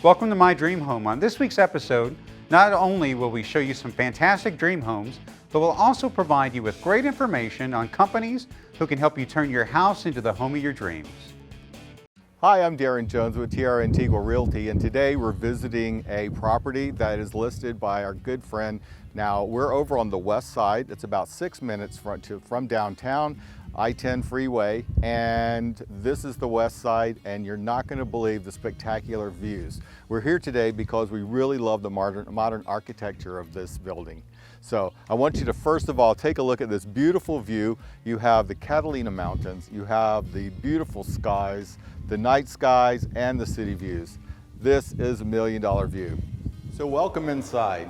Welcome to My Dream Home. On this week's episode, not only will we show you some fantastic dream homes, but we'll also provide you with great information on companies who can help you turn your house into the home of your dreams. Hi, I'm Darren Jones with TR Antigua Realty, and today we're visiting a property that is listed by our good friend. Now, we're over on the west side. It's about 6 minutes from downtown, I-10 freeway, and this is the west side, and you're not going to believe the spectacular views. We're here today because we really love the modern architecture of this building. So I want you to first of all take a look at this beautiful view. You have the Catalina Mountains, you have the beautiful skies, the night skies, and the city views. This is $1 million view. So welcome inside.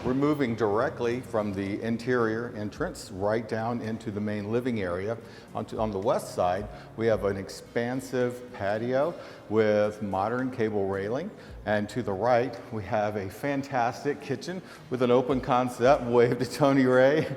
We're moving directly from the interior entrance right down into the main living area. On the west side, we have an expansive patio with modern cable railing. And to the right, we have a fantastic kitchen with an open concept. Wave to Tony Ray.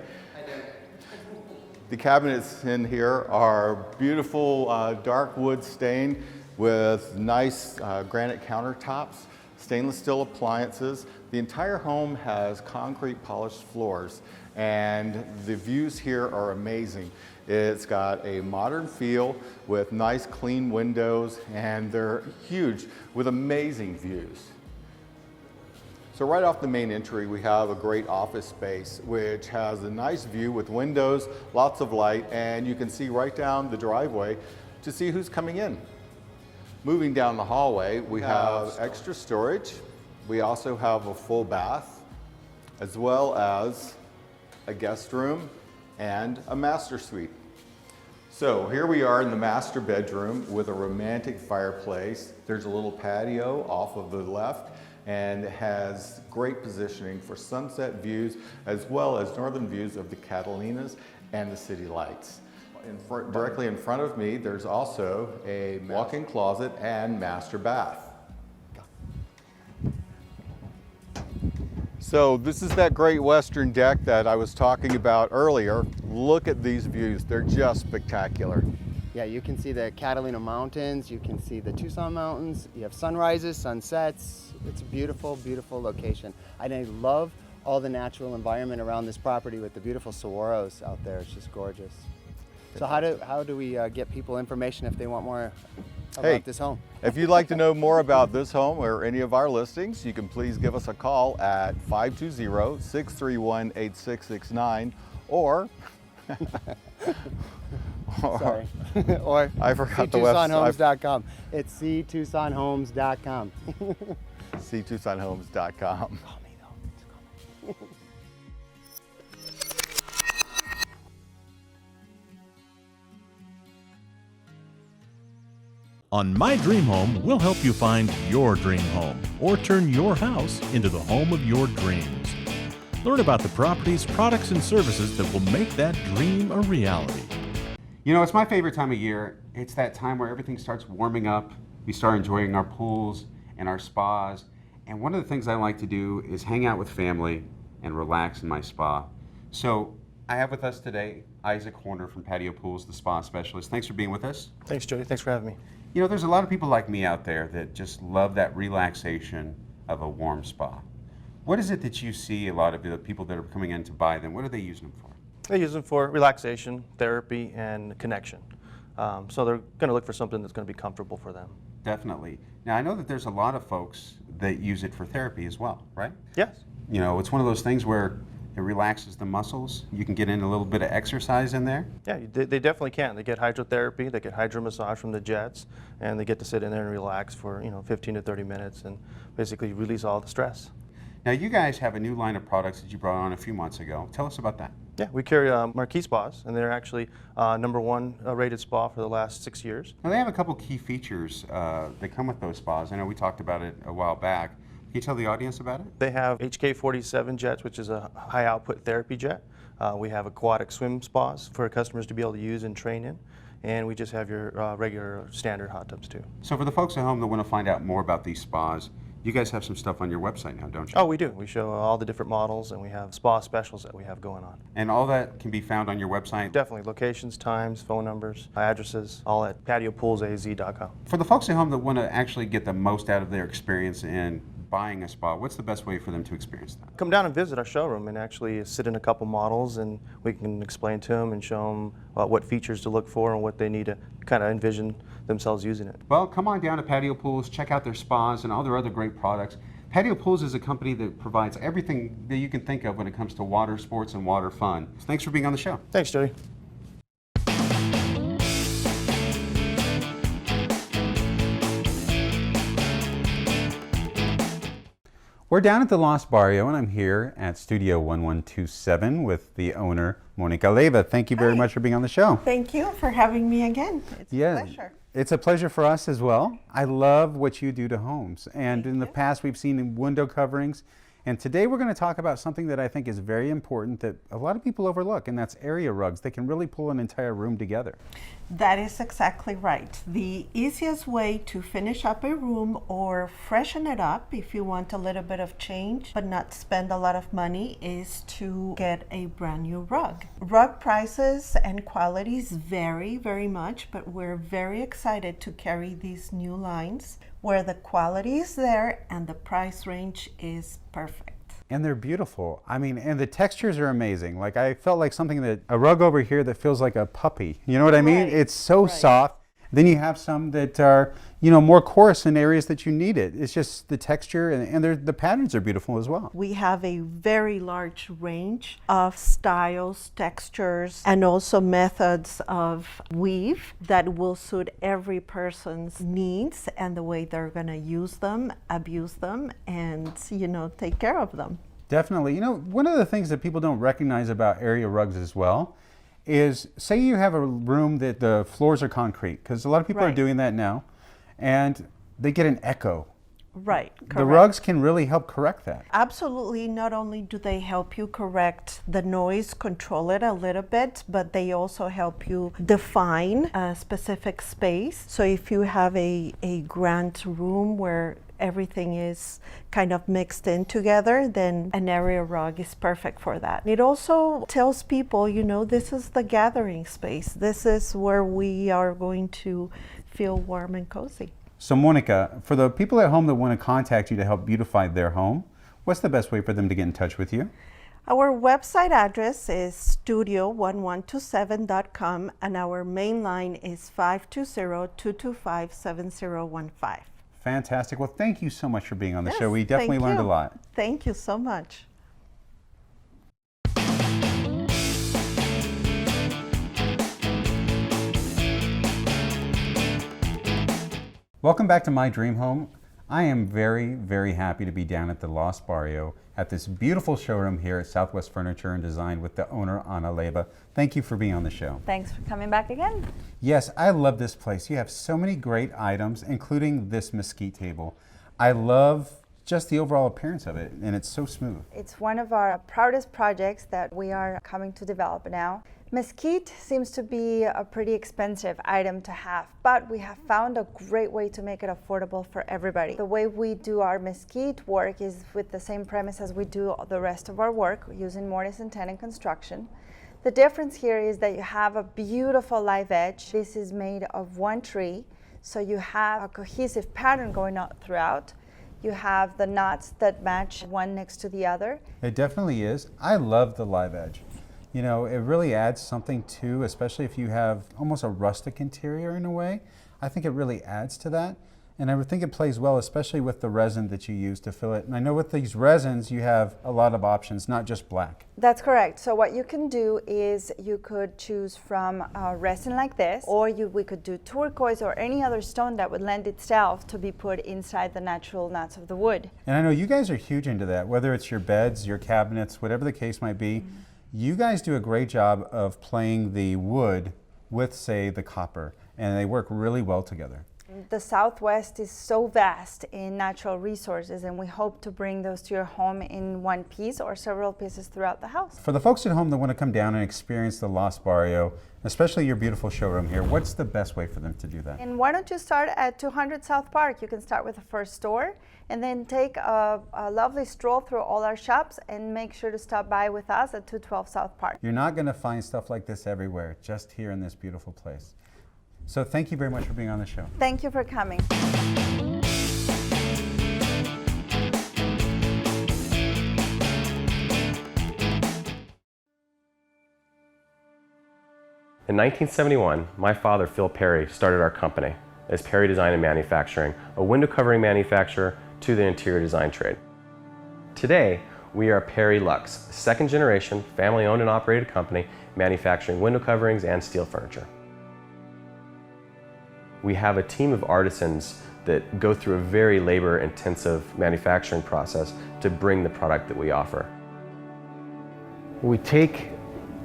The cabinets in here are beautiful dark wood stain with nice granite countertops, stainless steel appliances. The entire home has concrete polished floors, and the views here are amazing. It's got a modern feel with nice clean windows, and they're huge with amazing views. So right off the main entry, we have a great office space, which has a nice view with windows, lots of light, and you can see right down the driveway to see who's coming in. Moving down the hallway, we have extra storage. We also have a full bath, as well as a guest room and a master suite. So here we are in the master bedroom with a romantic fireplace. There's a little patio off of the left, and it has great positioning for sunset views as well as northern views of the Catalinas and the city lights. Directly in front of me, there's also a walk-in closet and master bath. So this is that great western deck that I was talking about earlier. Look at these views, they're just spectacular. Yeah, you can see the Catalina Mountains, you can see the Tucson Mountains, you have sunrises, sunsets. It's a beautiful, beautiful location. And I love all the natural environment around this property with the beautiful saguaros out there. It's just gorgeous. So how do we get people information if they want more about this home? If you'd like to know more about this home or any of our listings, you can please give us a call at 520-631-8669 or sorry. Or I forgot the website. cTucsonHomes.com. It's cTucsonHomes.com. cTucsonHomes.com. Call me though. On My Dream Home, we'll help you find your dream home or turn your house into the home of your dreams. Learn about the properties, products, and services that will make that dream a reality. You know, it's my favorite time of year. It's that time where everything starts warming up. We start enjoying our pools and our spas. And one of the things I like to do is hang out with family and relax in my spa. So I have with us today Isaac Horner from Patio Pools, the spa specialist. Thanks for being with us. Thanks, Jody. Thanks for having me. You know, there's a lot of people like me out there that just love that relaxation of a warm spa. What is it that you see a lot of the people that are coming in to buy them, what are they using them for? They use them for relaxation, therapy, and connection. So they're going to look for something that's going to be comfortable for them. Definitely. Now, I know that there's a lot of folks that use it for therapy as well, right? Yes. You know, it's one of those things where it relaxes the muscles. You can get in a little bit of exercise in there. Yeah, they definitely can. They get hydrotherapy, they get hydro massage from the jets, and they get to sit in there and relax for 15 to 30 minutes and basically release all the stress. Now, you guys have a new line of products that you brought on a few months ago. Tell us about that. Yeah, we carry Marquee Spas, and they're actually #1 rated spa for the last 6 years. Now, they have a couple key features that come with those spas. I know we talked about it a while back. Can you tell the audience about it? They have HK47 jets, which is a high output therapy jet. We have aquatic swim spas for customers to be able to use and train in. And we just have your regular standard hot tubs too. So for the folks at home that want to find out more about these spas, You guys have some stuff on your website now, don't you? Oh, we do. We show all the different models, and we have spa specials that we have going on. And all that can be found on your website? Definitely locations, times, phone numbers, addresses, all at patiopoolsaz.com. For the folks at home that want to actually get the most out of their experience in buying a spa, what's the best way for them to experience that? Come down and visit our showroom and actually sit in a couple models, and we can explain to them and show them what features to look for and what they need to kind of envision themselves using it. Well, come on down to Patio Pools, check out their spas and all their other great products. Patio Pools is a company that provides everything that you can think of when it comes to water sports and water fun. So thanks for being on the show. Thanks, Jody. We're down at the Lost Barrio, and I'm here at Studio 1127 with the owner, Monica Leyva. Thank you very much for being on the show. Thank you for having me again. It's a pleasure. It's a pleasure for us as well. I love what you do to homes. And in the past, we've seen window coverings. And today we're going to talk about something that I think is very important that a lot of people overlook, and that's area rugs. They can really pull an entire room together. That is exactly right. The easiest way to finish up a room or freshen it up if you want a little bit of change but not spend a lot of money is to get a brand new rug. Rug prices and qualities vary very much, but we're very excited to carry these new lines where the quality is there and the price range is perfect. And they're beautiful. I mean, and the textures are amazing. Like, I felt like a rug over here that feels like a puppy. You know what I mean? Right. It's so soft. Then you have some that are, more coarse in areas that you need it. It's just the texture, and the patterns are beautiful as well. We have a very large range of styles, textures, and also methods of weave that will suit every person's needs and the way they're going to use them, abuse them, and, take care of them. Definitely. One of the things that people don't recognize about area rugs as well is, say you have a room that the floors are concrete, because a lot of people are doing that now, and they get an echo. Right, correct. The rugs can really help correct that. Absolutely. Not only do they help you correct the noise, control it a little bit, but they also help you define a specific space. So if you have a grand room where everything is kind of mixed in together, then an area rug is perfect for that. It also tells people, this is the gathering space. This is where we are going to feel warm and cozy. So Monica, for the people at home that want to contact you to help beautify their home, what's the best way for them to get in touch with you? Our website address is studio1127.com, and our main line is 520-225-7015. Fantastic. Well, thank you so much for being on the show. We definitely learned a lot. Thank you so much. Welcome back to My Dream Home. I am very, very happy to be down at the Lost Barrio at this beautiful showroom here at Southwest Furniture and Design with the owner, Ana Leyva. Thank you for being on the show. Thanks for coming back again. Yes, I love this place. You have so many great items, including this mesquite table. I love just the overall appearance of it, and it's so smooth. It's one of our proudest projects that we are coming to develop now. Mesquite seems to be a pretty expensive item to have, but we have found a great way to make it affordable for everybody. The way we do our mesquite work is with the same premise as we do the rest of our work, using mortise and tenon construction. The difference here is that you have a beautiful live edge. This is made of one tree, so you have a cohesive pattern going on throughout. You have the knots that match one next to the other. It definitely is. I love the live edge. It really adds something too, especially if you have almost a rustic interior in a way. I think it really adds to that. And I would think it plays well, especially with the resin that you use to fill it. And I know with these resins, you have a lot of options, not just black. That's correct. So what you can do is you could choose from a resin like this, or we could do turquoise or any other stone that would lend itself to be put inside the natural knots of the wood. And I know you guys are huge into that, whether it's your beds, your cabinets, whatever the case might be. Mm-hmm. You guys do a great job of playing the wood with, say, the copper, and they work really well together. The Southwest is so vast in natural resources, and we hope to bring those to your home in one piece or several pieces throughout the house. For the folks at home that want to come down and experience the Lost Barrio, especially your beautiful showroom here, what's the best way for them to do that? And why don't you start at 200 South Park? You can start with the first store and then take a lovely stroll through all our shops, and make sure to stop by with us at 212 South Park. You're not going to find stuff like this everywhere, just here in this beautiful place. So thank you very much for being on the show. Thank you for coming. In 1971, my father, Phil Perry, started our company as Perry Design and Manufacturing, a window covering manufacturer to the interior design trade. Today, we are Perry Lux, a second generation, family owned and operated company manufacturing window coverings and steel furniture. We have a team of artisans that go through a very labor intensive manufacturing process to bring the product that we offer. We take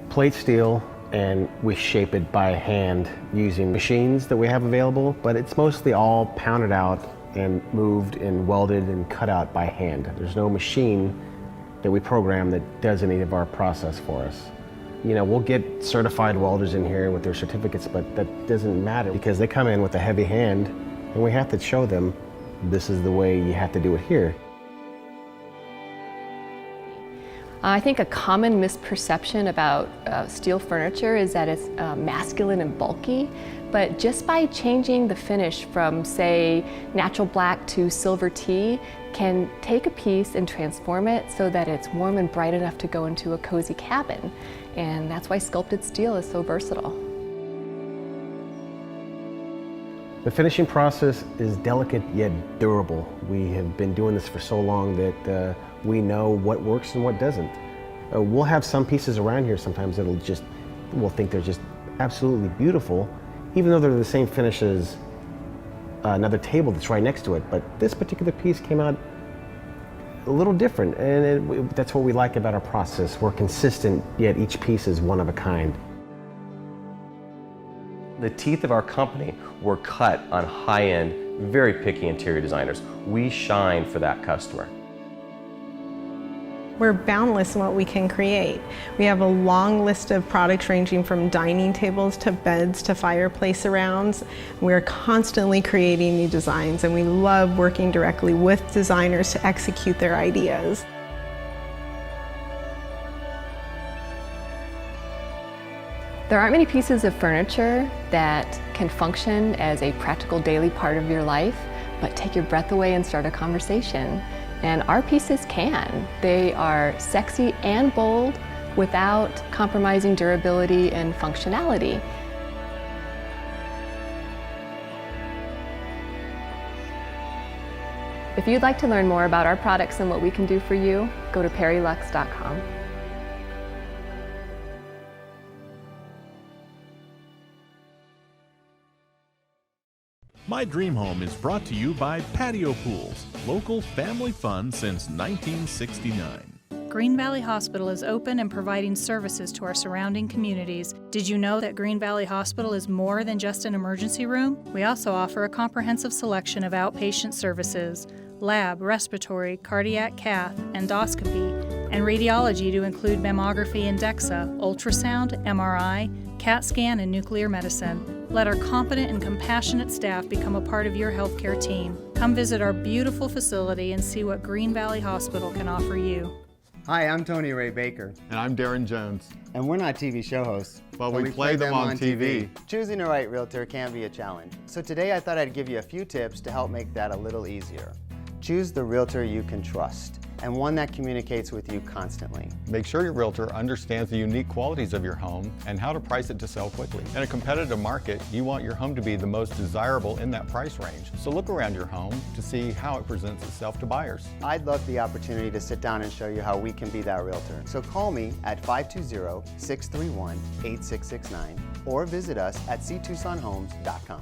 plate steel and we shape it by hand using machines that we have available, but it's mostly all pounded out and moved and welded and cut out by hand. There's no machine that we program that does any of our process for us. You know, we'll get certified welders in here with their certificates, but that doesn't matter because they come in with a heavy hand and we have to show them this is the way you have to do it here. I think a common misperception about steel furniture is that it's masculine and bulky, but just by changing the finish from, say, natural black to silver tea can take a piece and transform it so that it's warm and bright enough to go into a cozy cabin. And that's why sculpted steel is so versatile. The finishing process is delicate yet durable. We have been doing this for so long that we know what works and what doesn't. We'll have some pieces around here sometimes that'll just, we'll think they're just absolutely beautiful, even though they're the same finish as another table that's right next to it. But this particular piece came out a little different, and that's what we like about our process. We're consistent, yet each piece is one of a kind. The teeth of our company were cut on high-end, very picky interior designers. We shine for that customer. We're boundless in what we can create. We have a long list of products ranging from dining tables to beds to fireplace surrounds. We're constantly creating new designs, and we love working directly with designers to execute their ideas. There aren't many pieces of furniture that can function as a practical daily part of your life, but take your breath away and start a conversation. And our pieces can. They are sexy and bold without compromising durability and functionality. If you'd like to learn more about our products and what we can do for you, go to perrylux.com. My Dream Home is brought to you by Patio Pools, local family fun since 1969. Green Valley Hospital is open and providing services to our surrounding communities. Did you know that Green Valley Hospital is more than just an emergency room? We also offer a comprehensive selection of outpatient services, lab, respiratory, cardiac cath, endoscopy, and radiology to include mammography and DEXA, ultrasound, MRI, CAT scan, and nuclear medicine. Let our competent and compassionate staff become a part of your healthcare team. Come visit our beautiful facility and see what Green Valley Hospital can offer you. Hi, I'm Tony Ray Baker. And I'm Darren Jones. And we're not TV show hosts. But we play them on TV. Choosing the right realtor can be a challenge. So today I thought I'd give you a few tips to help make that a little easier. Choose the realtor you can trust, and one that communicates with you constantly. Make sure your realtor understands the unique qualities of your home and how to price it to sell quickly. In a competitive market, you want your home to be the most desirable in that price range. So look around your home to see how it presents itself to buyers. I'd love the opportunity to sit down and show you how we can be that realtor. So call me at 520-631-8669 or visit us at ctucsonhomes.com.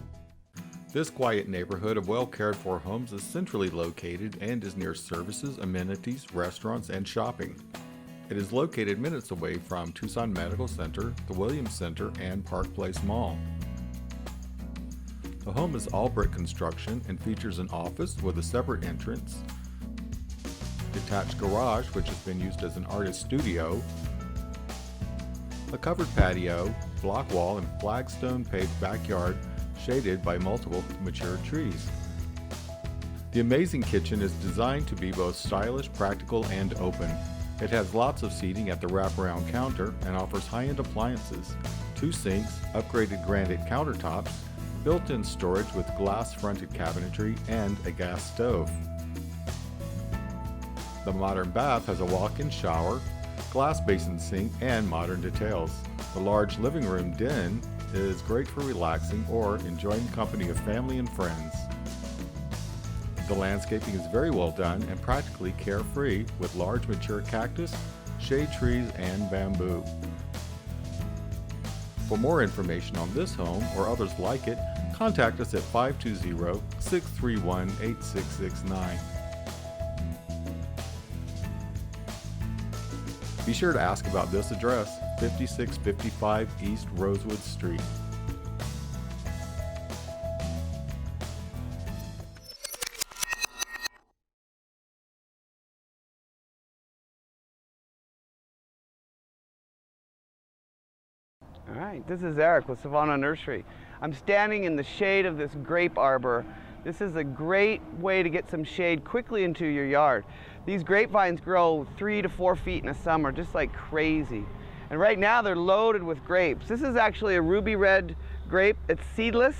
This quiet neighborhood of well-cared-for homes is centrally located and is near services, amenities, restaurants, and shopping. It is located minutes away from Tucson Medical Center, the Williams Center, and Park Place Mall. The home is all brick construction and features an office with a separate entrance, detached garage which has been used as an artist studio, a covered patio, block wall, and flagstone paved backyard shaded by multiple mature trees. The amazing kitchen is designed to be both stylish, practical, and open. It has lots of seating at the wraparound counter and offers high-end appliances, 2 sinks, upgraded granite countertops, built-in storage with glass-fronted cabinetry, and a gas stove. The modern bath has a walk-in shower, glass basin sink, and modern details. The large living room den is great for relaxing or enjoying the company of family and friends. The landscaping is very well done and practically carefree with large mature cactus, shade trees, and bamboo. For more information on this home or others like it, contact us at 520-631-8669. Be sure to ask about this address, 5655 East Rosewood Street. All right, this is Eric with Savannah Nursery. I'm standing in the shade of this grape arbor. This is a great way to get some shade quickly into your yard. These grapevines grow 3 to 4 feet in the summer, just like crazy. And right now they're loaded with grapes. This is actually a ruby red grape. It's seedless,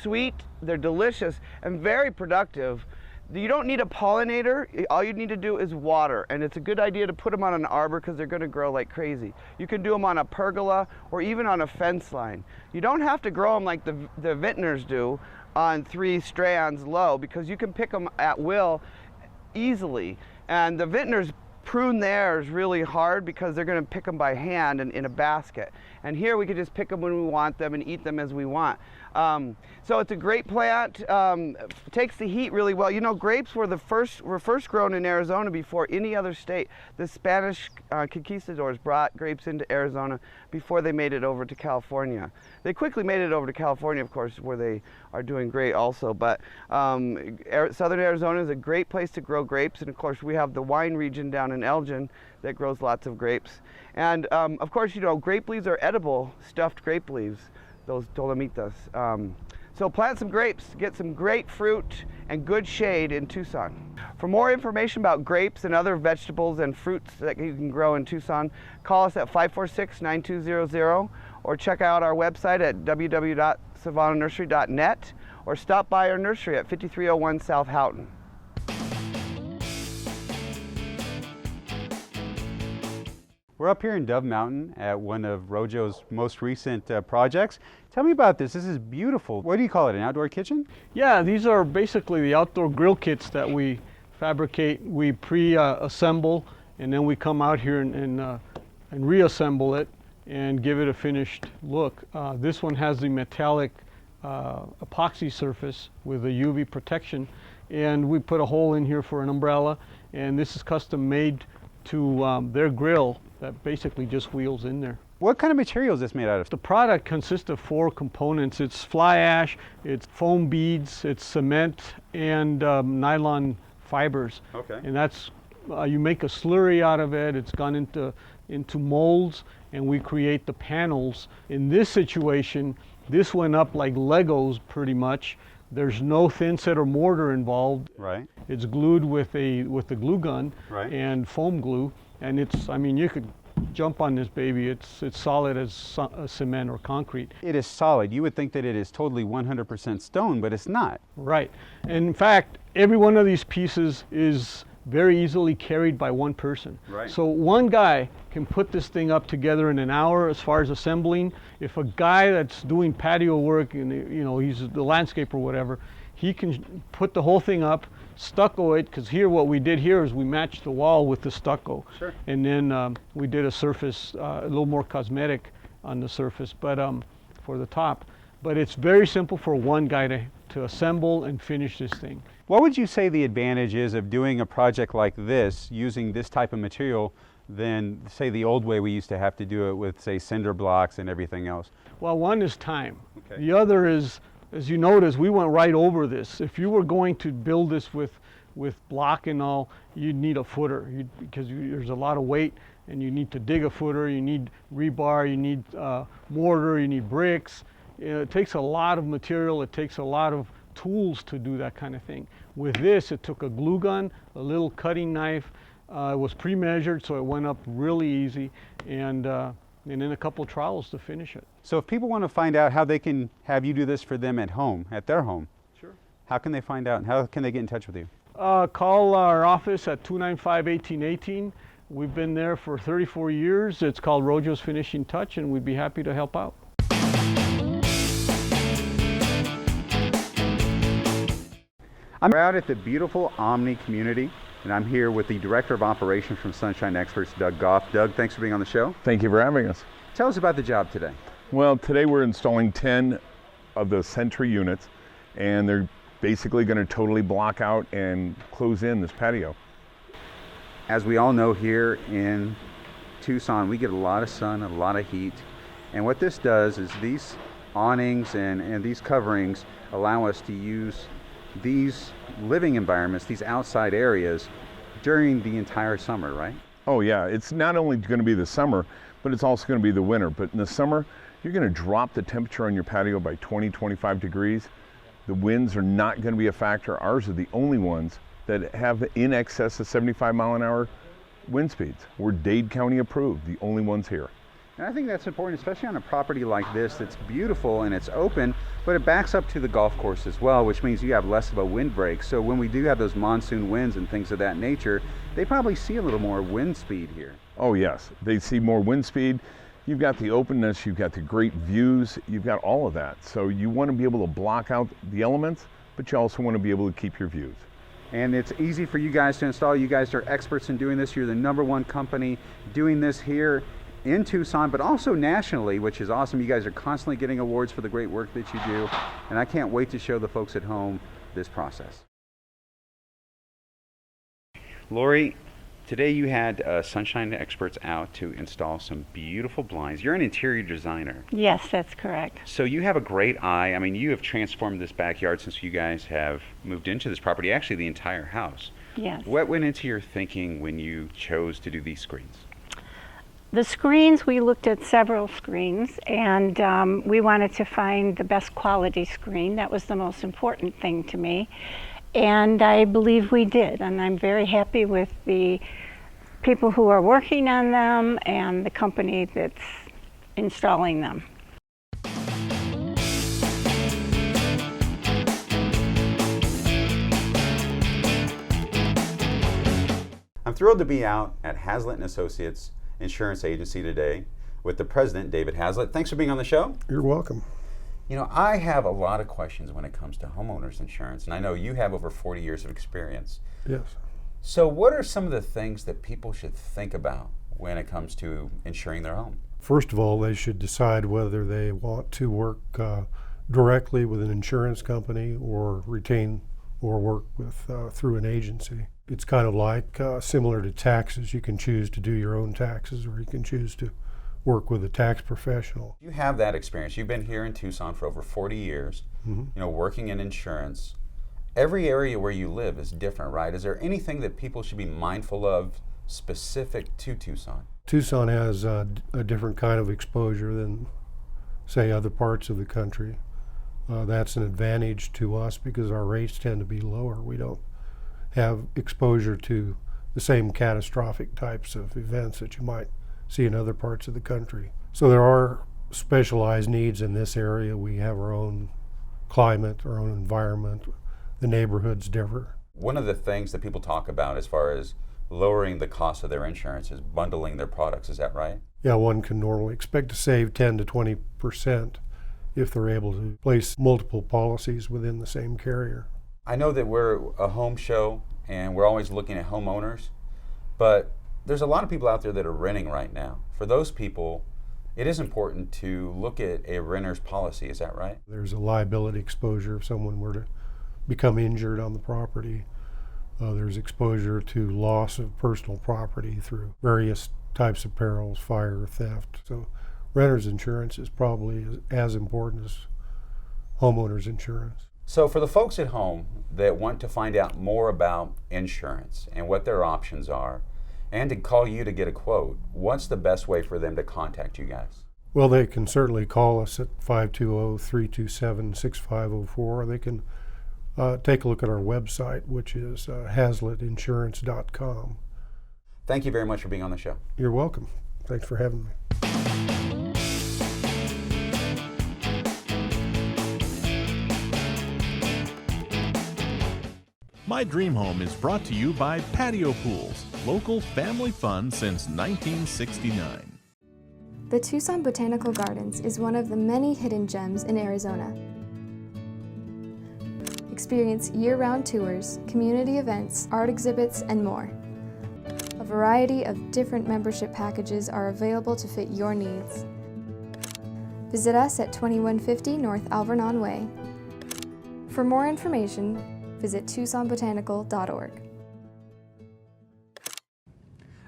sweet, they're delicious, and very productive. You don't need a pollinator. All you need to do is water, and it's a good idea to put them on an arbor because they're going to grow like crazy. You can do them on a pergola or even on a fence line. You don't have to grow them like the vintners do on 3 strands low, because you can pick them at will easily. And the vintners prune theirs really hard because they're going to pick them by hand and in a basket. And here we can just pick them when we want them and eat them as we want. So it's a great plant. Takes the heat really well. You know, grapes were first grown in Arizona before any other state. The Spanish conquistadors brought grapes into Arizona before they made it over to California. They quickly made it over to California, of course, where they are doing great also. But Southern Arizona is a great place to grow grapes. And of course, we have the wine region down in Elgin that grows lots of grapes. And of course, you know, grape leaves are edible, stuffed grape leaves, those dolomitas. So plant some grapes, get some great fruit and good shade in Tucson. For more information about grapes and other vegetables and fruits that you can grow in Tucson, call us at 546-9200 or check out our website at www.savannanursery.net or stop by our nursery at 5301 South Houghton. We're up here in Dove Mountain at one of Rojo's most recent projects. Tell me about this. This is beautiful. What do you call it, an outdoor kitchen? Yeah, these are basically the outdoor grill kits that we fabricate. We pre-assemble, and then we come out here and reassemble it and give it a finished look. This one has the metallic epoxy surface with a UV protection, and we put a hole in here for an umbrella, and this is custom made to their grill that basically just wheels in there. What kind of material is this made out of? The product consists of 4 components. It's fly ash, it's foam beads, it's cement, and nylon fibers. Okay. And that's, you make a slurry out of it. It's gone into molds, and we create the panels. In this situation, this went up like Legos pretty much. There's no thin set or mortar involved. Right. It's glued with a glue gun. Right. And foam glue, and it's, I mean, you could jump on this baby. It's solid as cement or concrete. It is solid. You would think that it is totally 100% stone, but it's not. Right. And in fact, every one of these pieces is very easily carried by one person. Right. So one guy can put this thing up together in an hour as far as assembling. If a guy that's doing patio work and, you know, he's the landscaper or whatever, he can put the whole thing up, stucco it, because here what we did here is we matched the wall with the stucco. Sure. And then we did a surface, a little more cosmetic on the surface, but for the top. But it's very simple for one guy to assemble and finish this thing. What would you say the advantage is of doing a project like this using this type of material than, say, the old way we used to have to do it with, say, cinder blocks and everything else? Well, one is time. Okay. The other is As you notice, we went right over this. If you were going to build this with block and all, you'd need a footer because there's a lot of weight, and you need to dig a footer, you need rebar, you need mortar, you need bricks. It takes a lot of material, it takes a lot of tools to do that kind of thing. With this, it took a glue gun, a little cutting knife. It was pre-measured, so it went up really easy, and then a couple trowels to finish it. So if people want to find out how they can have you do this for them at home, at their home, sure, how can they find out and how can they get in touch with you? Call our office at 295-1818. We've been there for 34 years. It's called Rojo's Finishing Touch, and we'd be happy to help out. I'm out at the beautiful Omni community, and I'm here with the Director of Operations from Sunshine Experts, Doug Goff. Doug, thanks for being on the show. Thank you for having us. Tell us about the job today. Well, today we're installing 10 of the Sentry units, and they're basically going to totally block out and close in this patio. As we all know, here in Tucson, we get a lot of sun, a lot of heat, and what this does is these awnings and these coverings allow us to use these living environments, these outside areas, during the entire summer, right? Oh yeah, it's not only going to be the summer, but it's also going to be the winter. But in the summer, you're going to drop the temperature on your patio by 20-25 degrees. The winds are not going to be a factor. Ours are the only ones that have in excess of 75-mile-an-hour wind speeds. We're Dade County approved, the only ones here. And I think that's important, especially on a property like this that's beautiful and it's open, but it backs up to the golf course as well, which means you have less of a wind break. So when we do have those monsoon winds and things of that nature, they probably see a little more wind speed here. Oh yes, they see more wind speed. You've got the openness, you've got the great views, you've got all of that. So you want to be able to block out the elements, but you also want to be able to keep your views. And it's easy for you guys to install. You guys are experts in doing this. You're the #1 company doing this here in Tucson, but also nationally, which is awesome. You guys are constantly getting awards for the great work that you do, and I can't wait to show the folks at home this process. Lori, today you had Sunshine Experts out to install some beautiful blinds. You're an interior designer. Yes, that's correct. So you have a great eye. I mean, you have transformed this backyard since you guys have moved into this property, actually the entire house. Yes. What went into your thinking when you chose to do these screens? The screens, we looked at several screens, and we wanted to find the best quality screen. That was the most important thing to me. And I believe we did, and I'm very happy with the people who are working on them and the company that's installing them. I'm thrilled to be out at Hazlitt & Associates Insurance Agency today with the president, David Hazlitt. Thanks for being on the show. You're welcome. You know, I have a lot of questions when it comes to homeowners insurance, and I know you have over 40 years of experience. Yes. So what are some of the things that people should think about when it comes to insuring their home? First of all, they should decide whether they want to work directly with an insurance company or retain or work with through an agency. It's kind of like similar to taxes. You can choose to do your own taxes, or you can choose to work with a tax professional. You have that experience. You've been here in Tucson for over 40 years, you know, working in insurance. Every area where you live is different, right? Is there anything that people should be mindful of specific to Tucson? Tucson has a different kind of exposure than, say, other parts of the country. That's an advantage to us because our rates tend to be lower. We don't have exposure to the same catastrophic types of events that you might see in other parts of the country. So there are specialized needs in this area. We have our own climate, our own environment. The neighborhoods differ. One of the things that people talk about as far as lowering the cost of their insurance is bundling their products. Is that right? Yeah, one can normally expect to save 10 to 20% if they're able to place multiple policies within the same carrier. I know that we're a home show and we're always looking at homeowners, but there's a lot of people out there that are renting right now. For those people, it is important to look at a renter's policy. Is that right? There's a liability exposure if someone were to become injured on the property. There's exposure to loss of personal property through various types of perils, fire, theft. So renter's insurance is probably as important as homeowners insurance. So for the folks at home that want to find out more about insurance and what their options are, and to call you to get a quote, what's the best way for them to contact you guys? Well, they can certainly call us at 520-327-6504, or they can take a look at our website, which is haslettinsurance.com. Thank you very much for being on the show. You're welcome. Thanks for having me. My Dream Home is brought to you by Patio Pools, local family fun since 1969. The Tucson Botanical Gardens is one of the many hidden gems in Arizona. Experience year-round tours, community events, art exhibits, and more. A variety of different membership packages are available to fit your needs. Visit us at 2150 North Alvernon Way. For more information, visit TucsonBotanical.org.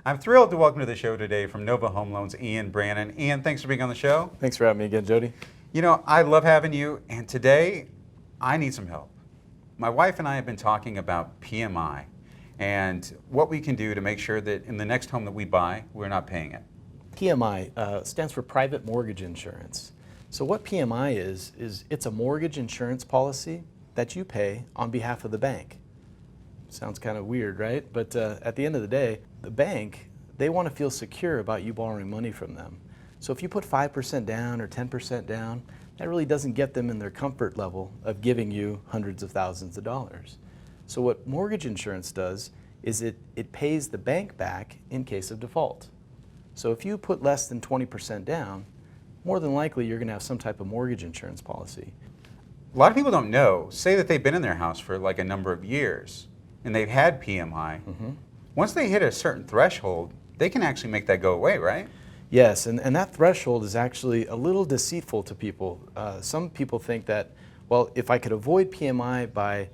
I'm thrilled to welcome to the show today from Nova Home Loans, Ian Brannon. Ian, thanks for being on the show. Thanks for having me again, Jody. You know, I love having you, and today I need some help. My wife and I have been talking about PMI and what we can do to make sure that in the next home that we buy, we're not paying it. PMI stands for Private Mortgage Insurance. So what PMI is it's a mortgage insurance policy that you pay on behalf of the bank. Sounds kind of weird, right? But at the end of the day, the bank, they want to feel secure about you borrowing money from them. So if you put 5% down or 10% down, that really doesn't get them in their comfort level of giving you hundreds of thousands of dollars. So what mortgage insurance does is it pays the bank back in case of default. So if you put less than 20% down, more than likely you're going to have some type of mortgage insurance policy. A lot of people don't know, say that they've been in their house for like a number of years and they've had PMI. Once they hit a certain threshold, they can actually make that go away, right? Yes, and that threshold is actually a little deceitful to people. Some people think that, well, if I could avoid PMI by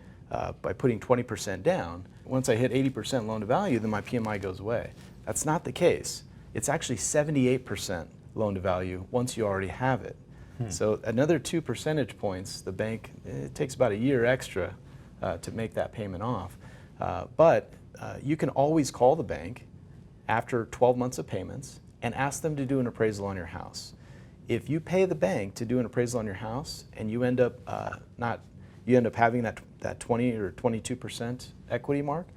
putting 20% down, once I hit 80% loan to value, then my PMI goes away. That's not the case. It's actually 78% loan to value once you already have it. So another 2 percentage points, the bank, it takes about a year extra to make that payment off. But you can always call the bank after 12 months of payments and ask them to do an appraisal on your house. If you pay the bank to do an appraisal on your house and you end up having that 20 or 22% equity mark,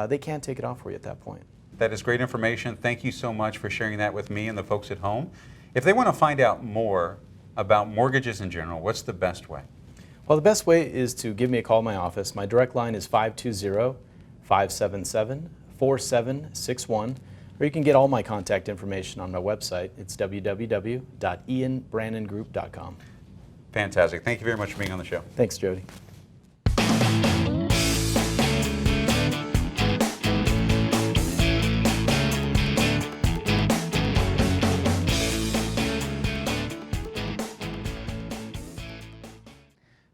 they can't take it off for you at that point. That is great information. Thank you so much for sharing that with me and the folks at home. If they want to find out more about mortgages in general, what's the best way? Well, the best way is to give me a call in my office. My direct line is 520-577-4761, or you can get all my contact information on my website. It's www.ianbrannongroup.com. Fantastic. Thank you very much for being on the show. Thanks, Jody.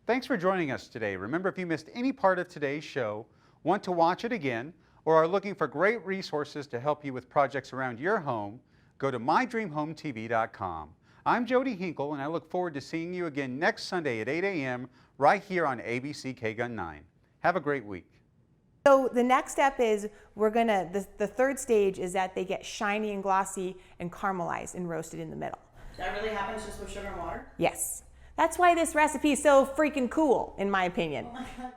Thanks for joining us today. Remember, if you missed any part of today's show, want to watch it again, or are looking for great resources to help you with projects around your home, go to mydreamhometv.com. I'm Jody Hinkle, and I look forward to seeing you again next Sunday at 8 a.m. right here on ABC KGUN 9. Have a great week. So the next step is the third stage is that they get shiny and glossy and caramelized and roasted in the middle. That really happens just with sugar and water? Yes. That's why this recipe is so freaking cool, in my opinion. Oh my God.